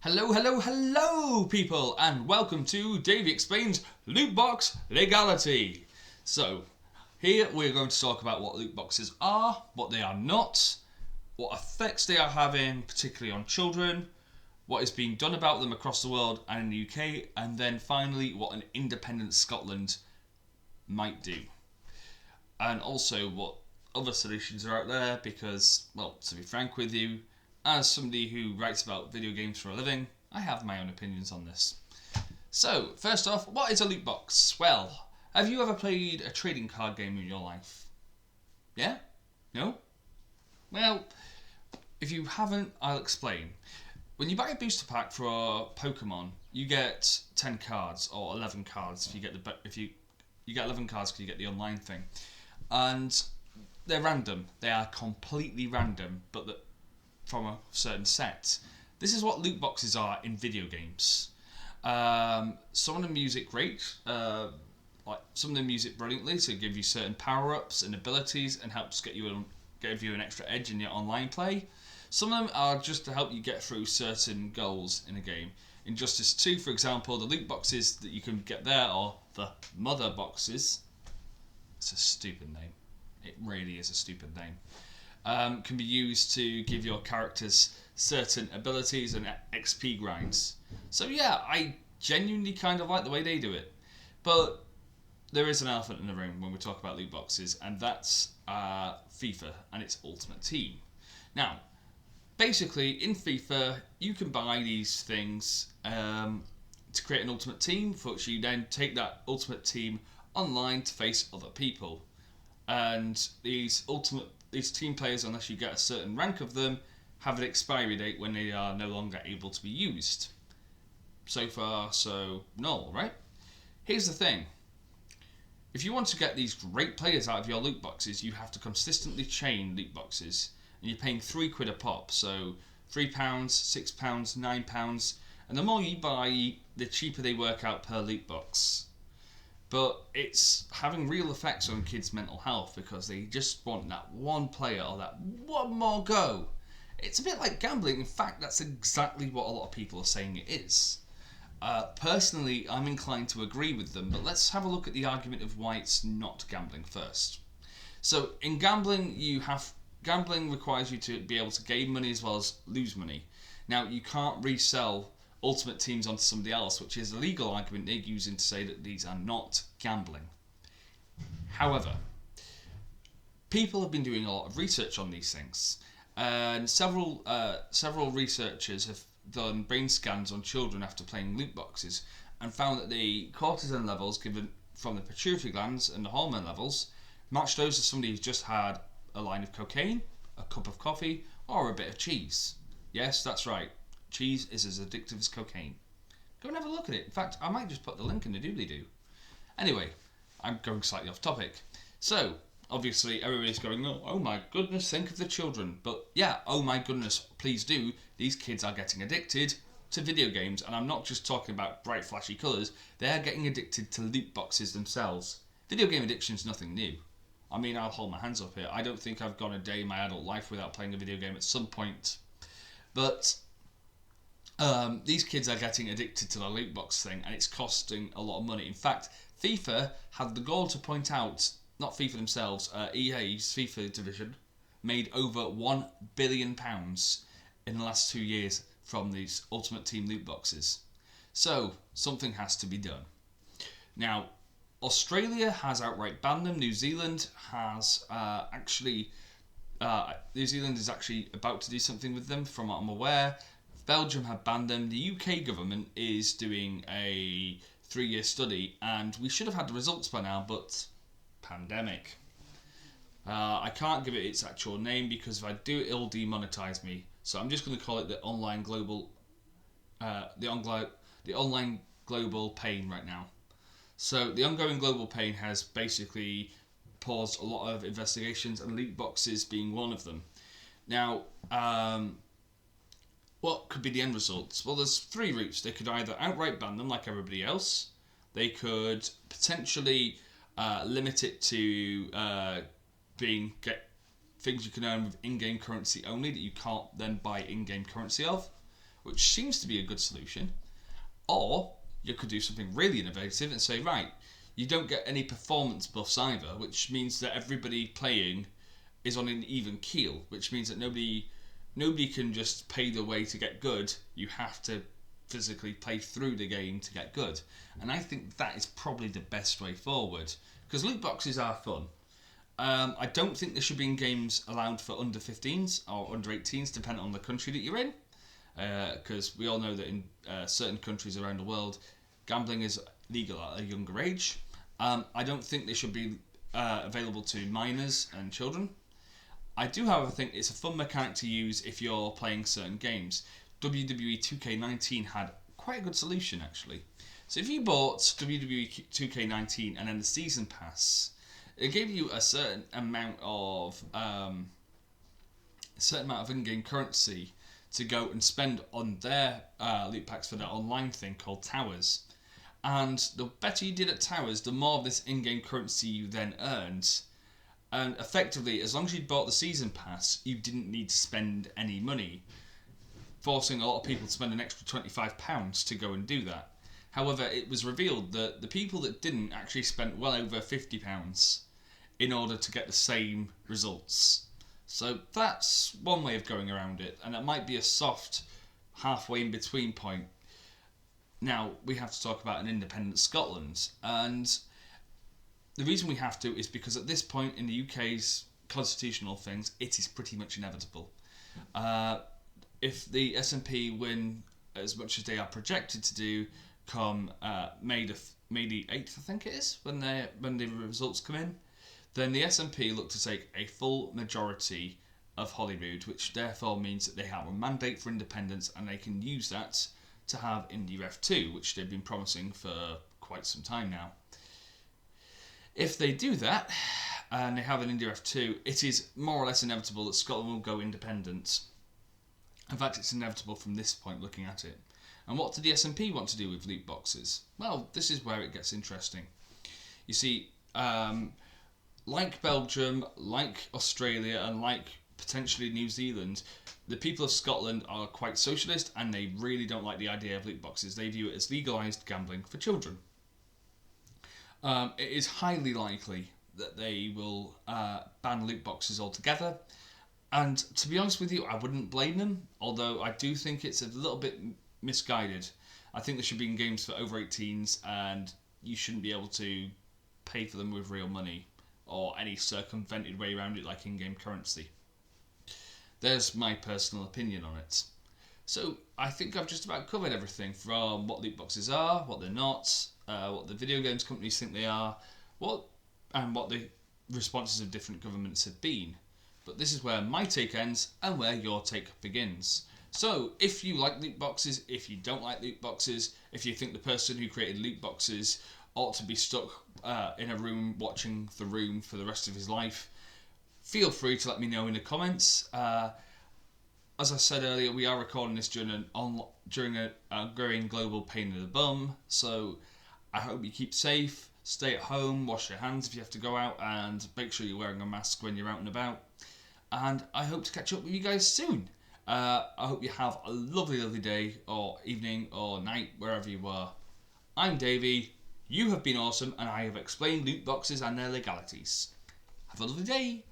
Hello, hello, hello, people, and welcome to Davey Explains Lootbox Legality. So, here we're going to talk about what loot boxes are, what they are not, what effects they are having, particularly on children, what is being done about them across the world and in the UK, and then finally what an independent Scotland might do. And also what other solutions are out there, because, well, to be frank with you, as somebody who writes about video games for a living, I have my own opinions on this. So, first off, what is a loot box? Well, have you ever played a trading card game in your life? Yeah? No? Well, if you haven't, I'll explain. When you buy a booster pack for Pokemon, you get 10 cards or 11 cards if you get you get 11 cards because you get the online thing. And they're random. They are completely random, but from a certain set. This is what loot boxes are in video games. Some of them use it great, some of them use it brilliantly to give you certain power-ups and abilities and helps give you an extra edge in your online play. Some of them are just to help you get through certain goals in a game. In Justice 2, for example, the loot boxes that you can get there, or the mother boxes, it's a stupid name. It really is a stupid name. Can be used to give your characters certain abilities and XP grinds. So yeah, I genuinely kind of like the way they do it. But there is an elephant in the room when we talk about loot boxes, and that's FIFA and its Ultimate Team. Now, basically in FIFA, you can buy these things to create an Ultimate Team, for which you then take that Ultimate Team online to face other people. And these team players, unless you get a certain rank of them, have an expiry date when they are no longer able to be used. So far, so null, right? Here's the thing. If you want to get these great players out of your loot boxes, you have to consistently chain loot boxes. And you're paying £3 a pop, so £3, £6, £9. And the more you buy, the cheaper they work out per loot box. But it's having real effects on kids' mental health because they just want that one player or that one more go. It's a bit like gambling. In fact, that's exactly what a lot of people are saying it is. Personally, I'm inclined to agree with them, but let's have a look at the argument of why it's not gambling first. So, in gambling, gambling requires you to be able to gain money as well as lose money. Now, you can't resell Ultimate Teams onto somebody else, which is a legal argument they're using to say that these are not gambling. However, people have been doing a lot of research on these things, and several researchers have done brain scans on children after playing loot boxes and found that the cortisol levels given from the pituitary glands and the hormone levels matched those of somebody who's just had a line of cocaine, a cup of coffee, or a bit of cheese. Yes, that's right. Cheese is as addictive as cocaine. Go and have a look at it. In fact, I might just put the link in the doobly-doo. Anyway, I'm going slightly off topic. So, obviously, everybody's going, oh my goodness, think of the children. But yeah, oh my goodness, please do. These kids are getting addicted to video games. And I'm not just talking about bright, flashy colours. They're getting addicted to loot boxes themselves. Video game addiction is nothing new. I mean, I'll hold my hands up here. I don't think I've gone a day in my adult life without playing a video game at some point. But these kids are getting addicted to the loot box thing, and it's costing a lot of money. In fact, FIFA had the goal to point out, not FIFA themselves, EA's FIFA division made over £1 billion in the last 2 years from these Ultimate Team loot boxes. So, something has to be done. Now, Australia has outright banned them. New Zealand has New Zealand is actually about to do something with them, from what I'm aware. Belgium have banned them. The UK government is doing a 3-year study, and we should have had the results by now, but pandemic. I can't give it its actual name because if I do, it'll demonetize me. So I'm just going to call it the online global pain right now. So the ongoing global pain has basically paused a lot of investigations, and loot boxes being one of them. Now, what could be the end results? Well, there's 3 routes. They could either outright ban them like everybody else. They could potentially limit it to things you can earn with in-game currency only that you can't then buy in-game currency of. which seems to be a good solution. Or you could do something really innovative and say, right, you don't get any performance buffs either, which means that everybody playing is on an even keel, which means that nobody can just pay the way to get good. You have to physically play through the game to get good. And I think that is probably the best way forward, because loot boxes are fun. I don't think there should be in games allowed for under 15s or under 18s, depending on the country that you're in, because we all know that in certain countries around the world, gambling is legal at a younger age. I don't think they should be available to minors and children. I do, however, think it's a fun mechanic to use if you're playing certain games. WWE 2K19 had quite a good solution, actually. So if you bought WWE 2K19 and then the season pass, it gave you a certain amount of in-game currency to go and spend on their loot packs for their online thing called Towers. And the better you did at Towers, the more of this in-game currency you then earned. And effectively, as long as you'd bought the season pass, you didn't need to spend any money, forcing a lot of people to spend an extra £25 to go and do that. However, it was revealed that the people that didn't actually spent well over £50 in order to get the same results. So that's one way of going around it, and it might be a soft halfway in between point. Now, we have to talk about an independent Scotland, and the reason we have to is because at this point in the UK's constitutional things, it is pretty much inevitable. If the SNP win as much as they are projected to do come May the 8th, I think it is, when the results come in, then the SNP look to take a full majority of Holyrood, which therefore means that they have a mandate for independence and they can use that to have Indie Ref 2, which they've been promising for quite some time now. If they do that, and they have an Indie Ref 2, it is more or less inevitable that Scotland will go independent. In fact, it's inevitable from this point looking at it. And what do the SNP want to do with loot boxes? Well, this is where it gets interesting. You see, like Belgium, like Australia, and like potentially New Zealand, the people of Scotland are quite socialist and they really don't like the idea of loot boxes. They view it as legalised gambling for children. It is highly likely that they will ban loot boxes altogether. And to be honest with you, I wouldn't blame them, although I do think it's a little bit misguided. I think there should be in games for over 18s and you shouldn't be able to pay for them with real money or any circumvented way around it like in-game currency. There's my personal opinion on it. So I think I've just about covered everything from what loot boxes are, what they're not, what the video games companies think they are, what the responses of different governments have been. But this is where my take ends and where your take begins. So if you like loot boxes, if you don't like loot boxes, if you think the person who created loot boxes ought to be stuck in a room watching The Room for the rest of his life, feel free to let me know in the comments. As I said earlier, we are recording this during a growing global pain in the bum, so I hope you keep safe, stay at home, wash your hands if you have to go out, and make sure you're wearing a mask when you're out and about. And I hope to catch up with you guys soon. I hope you have a lovely, lovely day, or evening, or night, wherever you are. I'm Davey, you have been awesome, and I have explained loot boxes and their legalities. Have a lovely day.